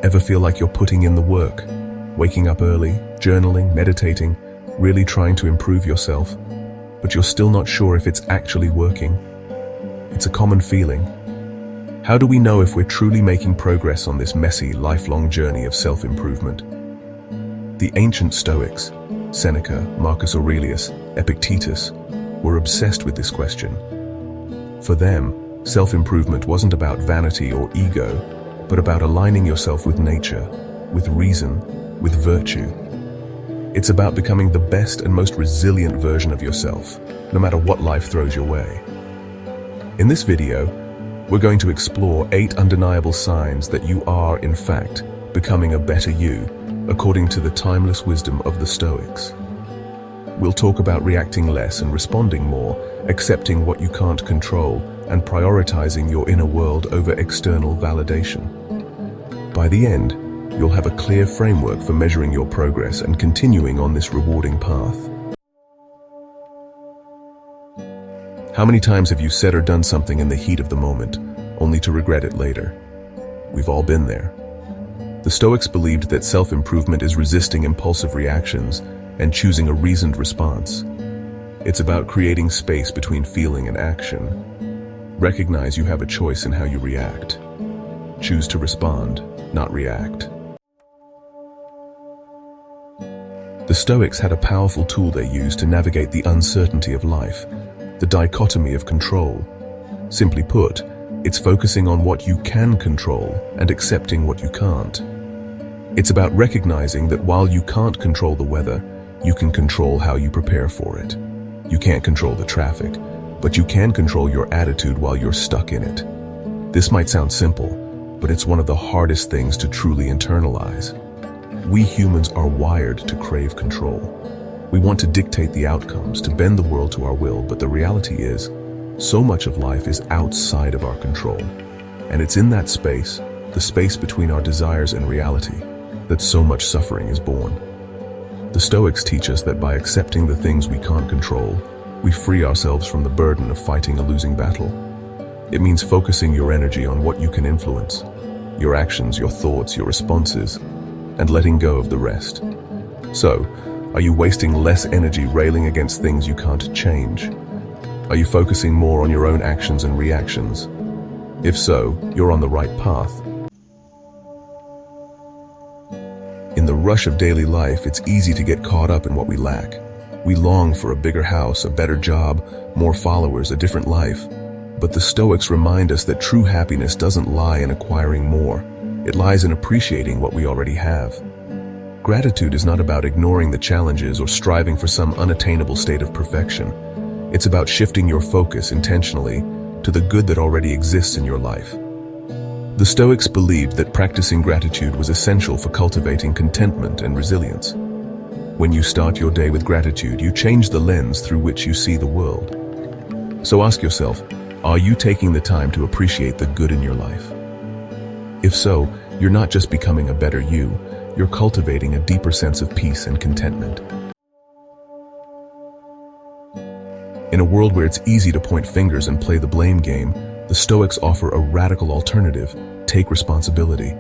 Ever feel like you're putting in the work, waking up early, journaling, meditating, really trying to improve yourself, but you're still not sure if it's actually working? It's a common feeling. How do we know if we're truly making progress on this messy, lifelong journey of self-improvement? The ancient Stoics, Seneca, Marcus Aurelius, Epictetus, were obsessed with this question. For them, self-improvement wasn't about vanity or ego, but about aligning yourself with nature, with reason, with virtue. It's about becoming the best and most resilient version of yourself, no matter what life throws your way. In this video, we're going to explore 8 undeniable signs that you are, in fact, becoming a better you, according to the timeless wisdom of the Stoics. We'll talk about reacting less and responding more, accepting what you can't control, and prioritizing your inner world over external validation. By the end, you'll have a clear framework for measuring your progress and continuing on this rewarding path. How many times have you said or done something in the heat of the moment, only to regret it later? We've all been there. The Stoics believed that self-improvement is resisting impulsive reactions and choosing a reasoned response. It's about creating space between feeling and action. Recognize you have a choice in how you react. Choose to respond, not react. The Stoics had a powerful tool they used to navigate the uncertainty of life, the dichotomy of control. Simply put, it's focusing on what you can control and accepting what you can't. It's about recognizing that while you can't control the weather, you can control how you prepare for it. You can't control the traffic, but you can control your attitude while you're stuck in it. This might sound simple, but it's one of the hardest things to truly internalize. We humans are wired to crave control. We want to dictate the outcomes, to bend the world to our will, but the reality is, so much of life is outside of our control. And it's in that space, the space between our desires and reality, that so much suffering is born. The Stoics teach us that by accepting the things we can't control, we free ourselves from the burden of fighting a losing battle. It means focusing your energy on what you can influence, your actions, your thoughts, your responses, and letting go of the rest. So, are you wasting less energy railing against things you can't change? Are you focusing more on your own actions and reactions? If so, you're on the right path. In the rush of daily life, it's easy to get caught up in what we lack. We long for a bigger house, a better job, more followers, a different life. But the Stoics remind us that true happiness doesn't lie in acquiring more. It lies in appreciating what we already have. Gratitude is not about ignoring the challenges or striving for some unattainable state of perfection. It's about shifting your focus intentionally to the good that already exists in your life. The Stoics believed that practicing gratitude was essential for cultivating contentment and resilience. When you start your day with gratitude, you change the lens through which you see the world. So ask yourself, are you taking the time to appreciate the good in your life? If so, you're not just becoming a better you, you're cultivating a deeper sense of peace and contentment. In a world where it's easy to point fingers and play the blame game, the Stoics offer a radical alternative: take responsibility.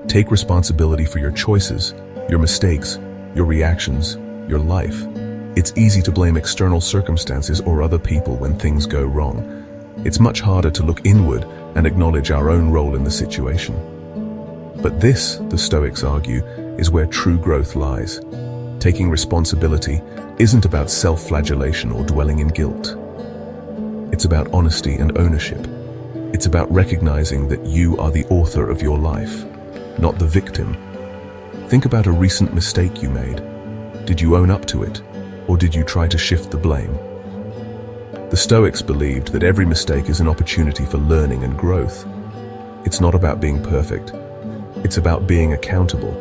Take responsibility for your choices, your mistakes, your reactions, your life. It's easy to blame external circumstances or other people when things go wrong. It's much harder to look inward and acknowledge our own role in the situation. But this, the Stoics argue, is where true growth lies. Taking responsibility isn't about self-flagellation or dwelling in guilt. It's about honesty and ownership. It's about recognizing that you are the author of your life, not the victim. Think about a recent mistake you made. Did you own up to it, or did you try to shift the blame? The Stoics believed that every mistake is an opportunity for learning and growth. It's not about being perfect. It's about being accountable.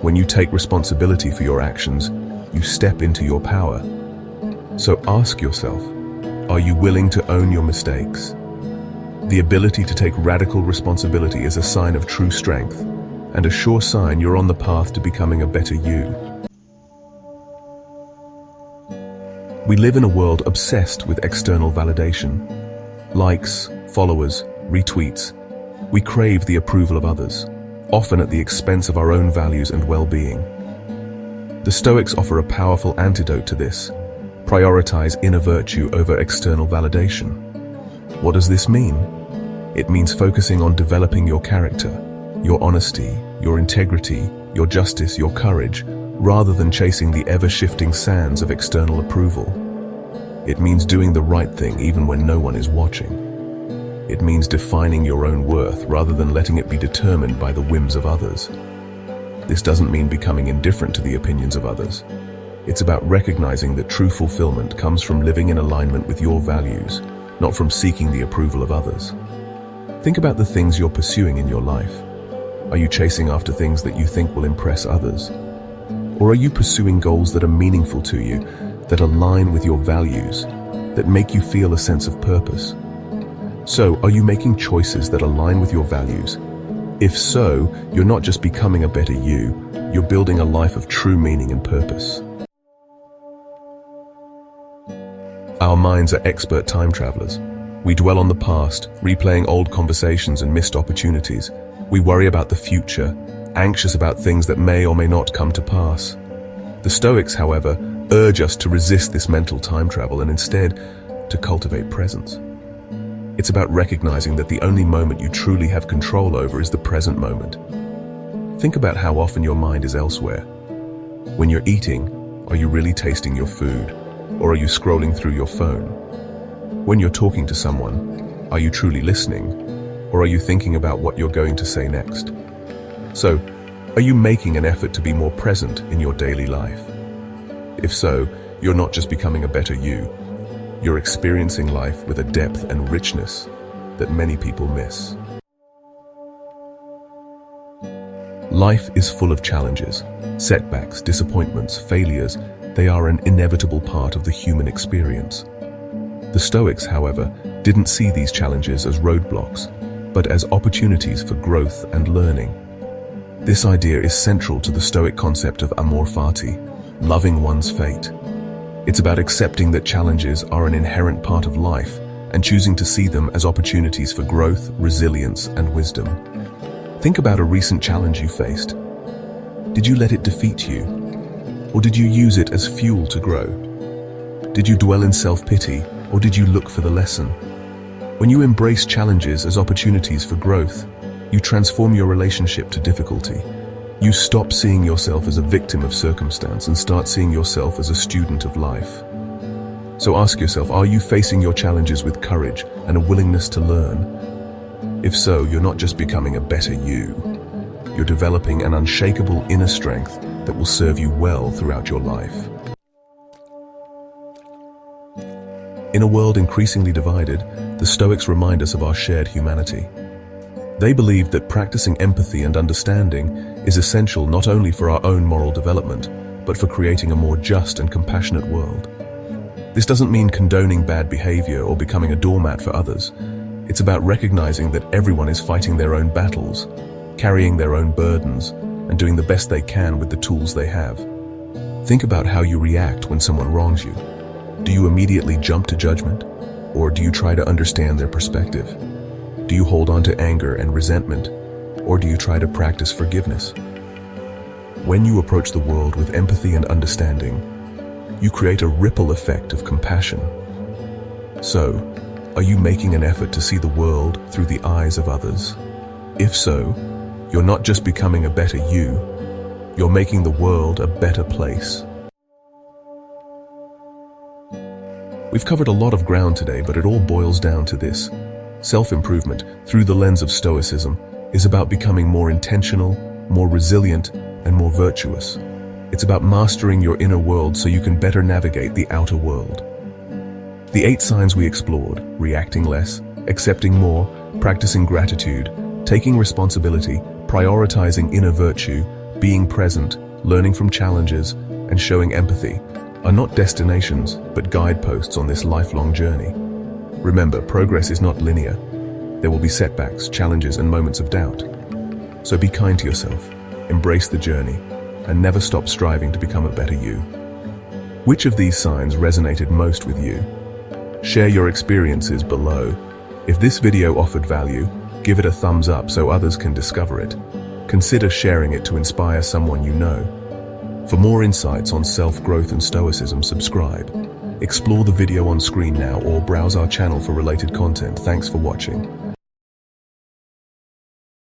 When you take responsibility for your actions, you step into your power. So ask yourself, are you willing to own your mistakes? The ability to take radical responsibility is a sign of true strength, and a sure sign you're on the path to becoming a better you. We live in a world obsessed with external validation. Likes, followers, retweets. We crave the approval of others. often at the expense of our own values and well-being. The Stoics offer a powerful antidote to this. Prioritize inner virtue over external validation. What does this mean? It means focusing on developing your character, your honesty, your integrity, your justice, your courage, rather than chasing the ever-shifting sands of external approval. It means doing the right thing even when no one is watching. It means defining your own worth rather than letting it be determined by the whims of others. This doesn't mean becoming indifferent to the opinions of others. It's about recognizing that true fulfillment comes from living in alignment with your values, not from seeking the approval of others. Think about the things you're pursuing in your life. Are you chasing after things that you think will impress others? Or are you pursuing goals that are meaningful to you, that align with your values, that make you feel a sense of purpose? So, are you making choices that align with your values? If so, you're not just becoming a better you, you're building a life of true meaning and purpose. Our minds are expert time travelers. We dwell on the past, replaying old conversations and missed opportunities. We worry about the future, anxious about things that may or may not come to pass. The Stoics, however, urge us to resist this mental time travel and instead to cultivate presence. It's about recognizing that the only moment you truly have control over is the present moment. Think about how often your mind is elsewhere. When you're eating, are you really tasting your food, or are you scrolling through your phone? When you're talking to someone, are you truly listening, or are you thinking about what you're going to say next? So, are you making an effort to be more present in your daily life? If so, you're not just becoming a better you, you're experiencing life with a depth and richness that many people miss. Life is full of challenges, setbacks, disappointments, failures. They are an inevitable part of the human experience. The Stoics, however, didn't see these challenges as roadblocks, but as opportunities for growth and learning. This idea is central to the Stoic concept of amor fati, loving one's fate. It's about accepting that challenges are an inherent part of life and choosing to see them as opportunities for growth, resilience, and wisdom. Think about a recent challenge you faced. Did you let it defeat you? Or did you use it as fuel to grow? Did you dwell in self-pity, or did you look for the lesson? When you embrace challenges as opportunities for growth, you transform your relationship to difficulty. You stop seeing yourself as a victim of circumstance and start seeing yourself as a student of life. So ask yourself, are you facing your challenges with courage and a willingness to learn? If so, you're not just becoming a better you. You're developing an unshakable inner strength that will serve you well throughout your life. In a world increasingly divided, the Stoics remind us of our shared humanity. They believed that practicing empathy and understanding is essential not only for our own moral development, but for creating a more just and compassionate world. This doesn't mean condoning bad behavior or becoming a doormat for others. It's about recognizing that everyone is fighting their own battles, carrying their own burdens, and doing the best they can with the tools they have. Think about how you react when someone wrongs you. Do you immediately jump to judgment, or do you try to understand their perspective? Do you hold on to anger and resentment, or do you try to practice forgiveness? When you approach the world with empathy and understanding, you create a ripple effect of compassion. So, are you making an effort to see the world through the eyes of others? If so, you're not just becoming a better you, you're making the world a better place. We've covered a lot of ground today, but it all boils down to this. Self-improvement, through the lens of Stoicism, is about becoming more intentional, more resilient, and more virtuous. It's about mastering your inner world so you can better navigate the outer world. The 8 signs we explored, reacting less, accepting more, practicing gratitude, taking responsibility, prioritizing inner virtue, being present, learning from challenges, and showing empathy, are not destinations, but guideposts on this lifelong journey. Remember, progress is not linear. There will be setbacks, challenges, and moments of doubt. So be kind to yourself, embrace the journey, and never stop striving to become a better you. Which of these signs resonated most with you? Share your experiences below. If this video offered value, give it a thumbs up so others can discover it. Consider sharing it to inspire someone you know. For more insights on self-growth and Stoicism, subscribe. Explore the video on screen now or browse our channel for related content. Thanks for watching.